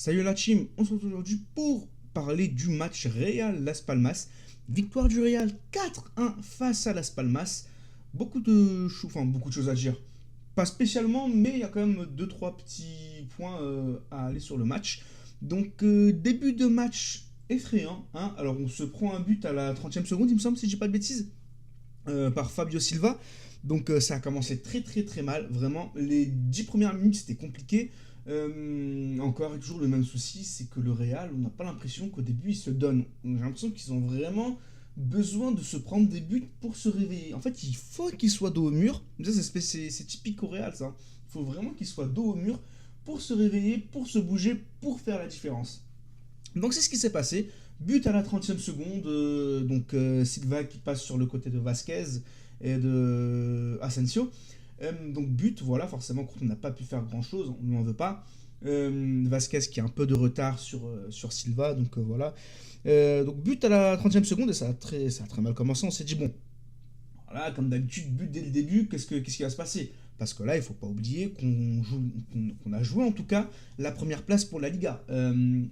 Salut la team, on se retrouve aujourd'hui pour parler du match Real-Las Palmas. Victoire du Real 4-1 face à Las Palmas. Beaucoup de choses à dire. Pas spécialement, mais il y a quand même deux trois petits points à aller sur le match. Donc début de match effrayant, hein. Alors on se prend un but à la 30e seconde, il me semble, si je dis pas de bêtises, par Fabio Silva. Donc ça a commencé très très très mal. Vraiment, les 10 premières minutes c'était compliqué. Encore et toujours le même souci, c'est que le Real, on n'a pas l'impression qu'au début ils se donnent. J'ai l'impression qu'ils ont vraiment besoin de se prendre des buts pour se réveiller. En fait, il faut qu'ils soient dos au mur. Ça, c'est typique au Real, ça. Il faut vraiment qu'ils soient dos au mur pour se réveiller, pour se bouger, pour faire la différence. Donc c'est ce qui s'est passé. But à la 30e seconde, Silva qui passe sur le côté de Vasquez et de Asensio. Donc but, voilà, forcément quand on n'a pas pu faire grand chose, on ne lui en veut pas. Vasquez qui a un peu de retard sur Silva, donc voilà. Donc but à la 30e seconde et ça a très mal commencé. On s'est dit bon, voilà, comme d'habitude, but dès le début, qu'est-ce qui va se passer? Parce que là, il ne faut pas oublier qu'on a joué en tout cas la première place pour la Liga.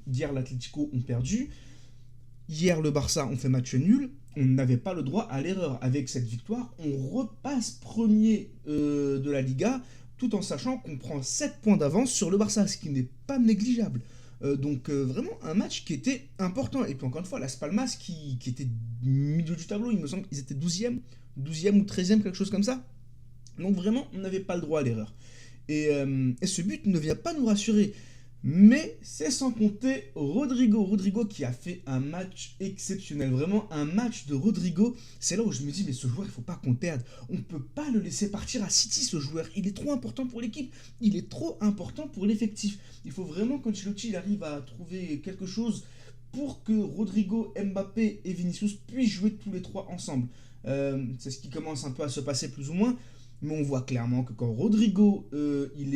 Hier, l'Atlético ont perdu. Hier, le Barça ont fait match nul. On n'avait pas le droit à l'erreur. Avec cette victoire, on repasse premier de la Liga, tout en sachant qu'on prend 7 points d'avance sur le Barça, ce qui n'est pas négligeable. Vraiment un match qui était important. Et puis encore une fois, Las Palmas qui était milieu du tableau, il me semble qu'ils étaient 12e ou 13e, quelque chose comme ça. Donc vraiment, on n'avait pas le droit à l'erreur. Et ce but ne vient pas nous rassurer. Mais c'est sans compter Rodrigo qui a fait un match exceptionnel. Vraiment un match de Rodrigo. C'est là où je me dis, mais ce joueur, il ne faut pas qu'on le perde. On ne peut pas le laisser partir à City, ce joueur. Il est trop important pour l'équipe. Il est trop important pour l'effectif. Il faut vraiment qu'Ancelotti arrive à trouver quelque chose pour que Rodrigo, Mbappé et Vinicius puissent jouer tous les trois ensemble. C'est ce qui commence un peu à se passer plus ou moins. Mais on voit clairement que quand Rodrigo, il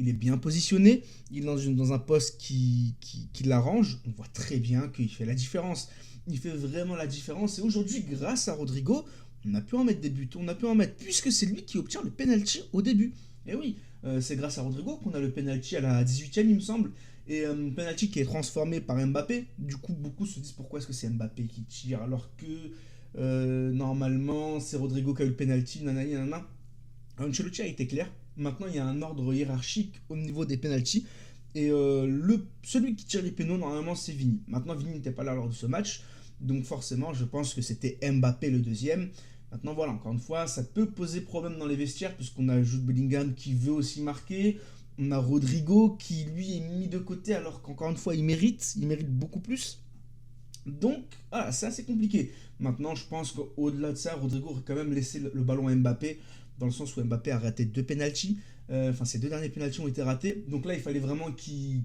est bien positionné, il est dans un poste qui l'arrange, on voit très bien qu'il fait la différence. Il fait vraiment la différence. Et aujourd'hui, grâce à Rodrigo, on a pu en mettre des buts, on a pu en mettre, puisque c'est lui qui obtient le penalty au début. Et oui, c'est grâce à Rodrigo qu'on a le penalty à la 18e, il me semble. Et penalty qui est transformé par Mbappé. Du coup, beaucoup se disent pourquoi est-ce que c'est Mbappé qui tire alors que normalement c'est Rodrigo qui a eu le penalty, nanani, nanana. Ancelotti a été clair. Maintenant, il y a un ordre hiérarchique au niveau des penalties. Et celui qui tire les pénaux, normalement, c'est Vini. Maintenant, Vini n'était pas là lors de ce match. Donc forcément, je pense que c'était Mbappé le deuxième. Maintenant, voilà, encore une fois, ça peut poser problème dans les vestiaires, puisqu'on a Jude Bellingham qui veut aussi marquer. On a Rodrigo qui, lui, est mis de côté, alors qu'encore une fois, il mérite beaucoup plus. Donc, voilà, c'est assez compliqué. Maintenant, je pense qu'au-delà de ça, Rodrigo aurait quand même laissé le ballon à Mbappé, dans le sens où Mbappé a raté deux pénaltys. Enfin, ses deux derniers pénaltys ont été ratés. Donc là, il fallait vraiment qu'il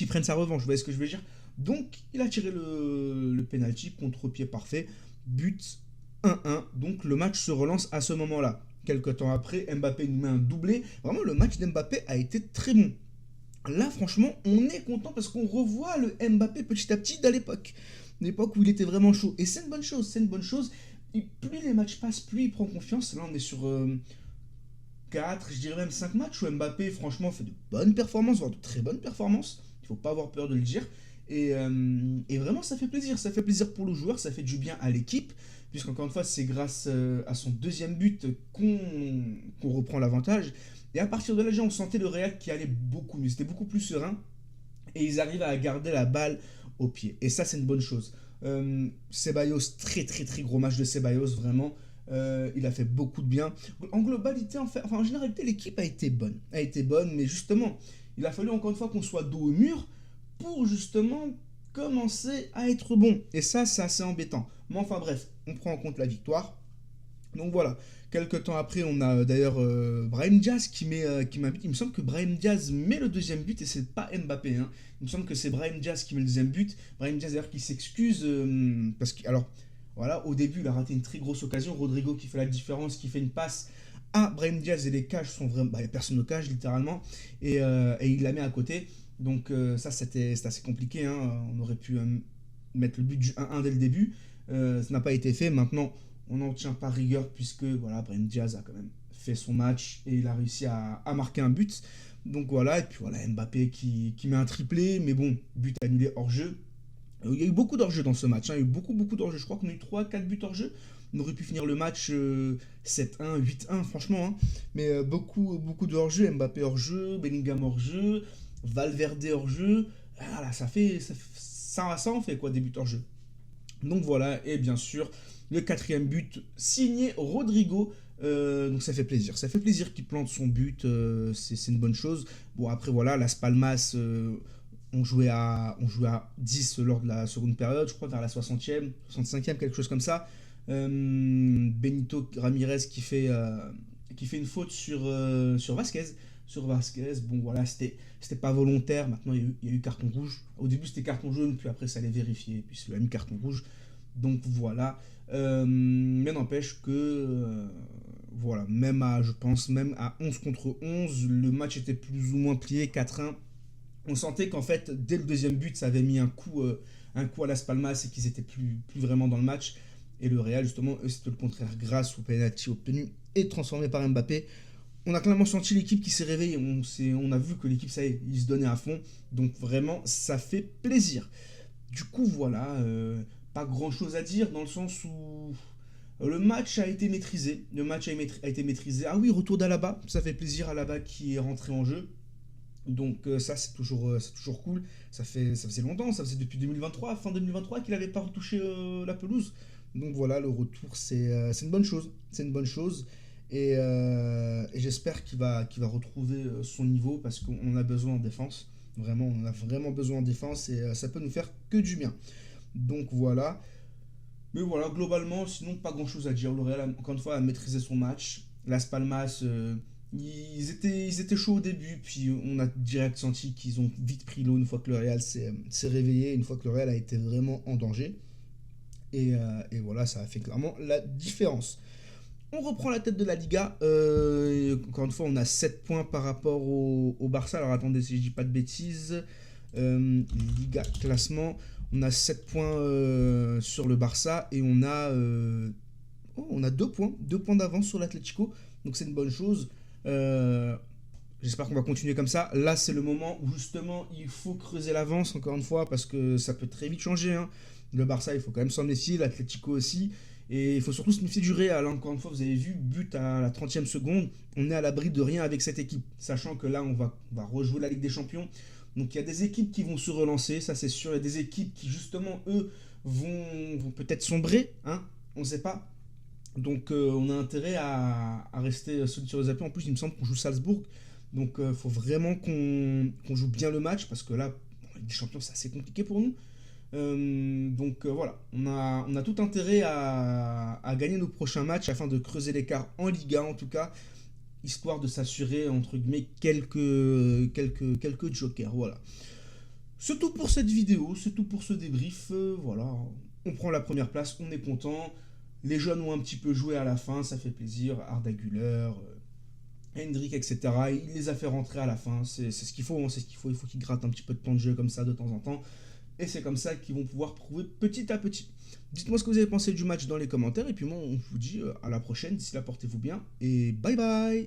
prenne sa revanche. Vous voyez ce que je veux dire? Donc, il a tiré le penalty, contre-pied parfait, but 1-1. Donc, le match se relance à ce moment-là. Quelques temps après, Mbappé nous met un doublé. Vraiment, le match d'Mbappé a été très bon. Là, franchement, on est content parce qu'on revoit le Mbappé petit à petit l'époque où il était vraiment chaud. Et c'est une bonne chose, c'est une bonne chose. Et plus les matchs passent, plus il prend confiance. Là, on est sur 4, je dirais même 5 matchs où Mbappé, franchement, fait de bonnes performances, voire de très bonnes performances. Il ne faut pas avoir peur de le dire. Et vraiment, ça fait plaisir. Ça fait plaisir pour le joueur, ça fait du bien à l'équipe. Puisqu'encore une fois, c'est grâce à son deuxième but qu'on reprend l'avantage. Et à partir de là, on sentait le Real qui allait beaucoup mieux. C'était beaucoup plus serein. Et ils arrivent à garder la balle au pied. Et ça, c'est une bonne chose. Ceballos, très très très gros match de Ceballos, vraiment. Il a fait beaucoup de bien. En globalité, en généralité, l'équipe a été bonne. Mais justement, il a fallu encore une fois qu'on soit dos au mur pour justement commencer à être bon. Et ça, c'est assez embêtant. Mais enfin bref, on prend en compte la victoire. Donc voilà, quelques temps après, on a d'ailleurs Brahim Diaz qui met un but. Il me semble que Brahim Diaz met le deuxième but et c'est pas Mbappé, hein. Il me semble que c'est Brahim Diaz qui met le deuxième but. Brahim Diaz d'ailleurs qui s'excuse parce que, alors voilà, au début il a raté une très grosse occasion. Rodrigo qui fait la différence, qui fait une passe à Brahim Diaz et les cages sont vraiment. Bah, il n'y a personne au cage littéralement et il la met à côté. Donc ça c'était assez compliqué, hein. On aurait pu mettre le but du 1-1 dès le début. Ça n'a pas été fait. Maintenant, on n'en tient pas rigueur puisque voilà, Brahim Diaz a quand même fait son match et il a réussi à marquer un but. Donc voilà, et puis voilà, Mbappé qui met un triplé, mais bon, but annulé hors jeu. Il y a eu beaucoup d'hors-jeu dans ce match, hein. Il y a eu beaucoup d'hors-jeu. Je crois qu'on a eu 3 4 buts hors-jeu. On aurait pu finir le match 7-1, 8-1, franchement, hein. Mais beaucoup de hors-jeu. Mbappé hors-jeu, Bellingham hors-jeu, Valverde hors-jeu. Ah là, ça en fait quoi, des buts hors-jeu. Donc voilà, et bien sûr, le quatrième but signé Rodrigo. Donc ça fait plaisir. Ça fait plaisir qu'il plante son but. C'est une bonne chose. Bon, après voilà, Las Palmas, on jouait à 10 lors de la seconde période, je crois vers la 60e, 65e, quelque chose comme ça. Benito Ramirez qui fait une faute sur Vasquez. Sur Vasquez, bon voilà, c'était pas volontaire. Maintenant, il y a eu carton rouge. Au début, c'était carton jaune, puis après, ça allait vérifier, puis il a mis carton rouge. Donc voilà. Mais n'empêche que, voilà, je pense, même à 11 contre 11, le match était plus ou moins plié, 4-1. On sentait qu'en fait, dès le deuxième but, ça avait mis un coup à Las Palmas et qu'ils étaient plus vraiment dans le match. Et le Real, justement, eux, c'était le contraire grâce au penalty obtenu et transformé par Mbappé. On a clairement senti l'équipe qui s'est réveillée. On a vu que l'équipe, ça y est, ils se donnaient à fond. Donc vraiment, ça fait plaisir. Du coup, voilà, pas grand-chose à dire dans le sens où le match a été maîtrisé. Le match a été maîtrisé. Ah oui, retour d'Alaba. Ça fait plaisir, Alaba qui est rentré en jeu. Donc ça c'est toujours cool. Ça faisait longtemps, ça faisait depuis 2023, fin 2023 qu'il n'avait pas retouché la pelouse. Donc voilà, le retour c'est une bonne chose. C'est une bonne chose. Et j'espère qu'il va retrouver son niveau parce qu'on en a besoin en défense. Vraiment, on en a vraiment besoin en défense et ça peut nous faire que du bien. Donc voilà. Mais voilà, globalement, sinon pas grand chose à dire. Le Real, encore une fois, a maîtrisé son match. Las Palmas, ils étaient chauds au début, puis on a direct senti qu'ils ont vite pris l'eau une fois que le Real s'est réveillé, une fois que le Real a été vraiment en danger. Et voilà, ça a fait clairement la différence. On reprend la tête de la Liga. Encore une fois, on a 7 points par rapport au Barça. Alors attendez si je dis pas de bêtises. Liga classement. On a 7 points sur le Barça et on a 2 points. 2 points d'avance sur l'Atlético. Donc c'est une bonne chose. Euh, J'espère qu'on va continuer comme ça. Là, c'est le moment où justement il faut creuser l'avance, encore une fois, parce que ça peut très vite changer, hein. Le Barça, il faut quand même s'en méfier, l'Atlético aussi. Et il faut surtout se méfier du Real, hein. Encore une fois, vous avez vu, but à la 30e seconde. On est à l'abri de rien avec cette équipe. Sachant que là, on va rejouer la Ligue des Champions. Donc il y a des équipes qui vont se relancer, ça c'est sûr. Il y a des équipes qui, justement, eux, vont peut-être sombrer, hein. On ne sait pas. Donc on a intérêt à rester solide sur les appuis. En plus, il me semble qu'on joue Salzbourg. Donc il faut vraiment qu'on joue bien le match parce que là, bon, la Ligue des Champions, c'est assez compliqué pour nous. Donc voilà, on a tout intérêt à gagner nos prochains matchs afin de creuser l'écart en Liga en tout cas, histoire de s'assurer entre guillemets quelques jokers. Voilà. C'est tout pour cette vidéo, c'est tout pour ce débrief. Voilà, on prend la première place, on est content. Les jeunes ont un petit peu joué à la fin, ça fait plaisir. Arda Güler, Hendrik, etc. Il les a fait rentrer à la fin. C'est ce qu'il faut, hein, c'est ce qu'il faut. Il faut qu'ils grattent un petit peu de temps de jeu comme ça de temps en temps. Et c'est comme ça qu'ils vont pouvoir prouver petit à petit. Dites-moi ce que vous avez pensé du match dans les commentaires. Et puis moi, on vous dit à la prochaine. D'ici là, portez-vous bien. Et bye bye.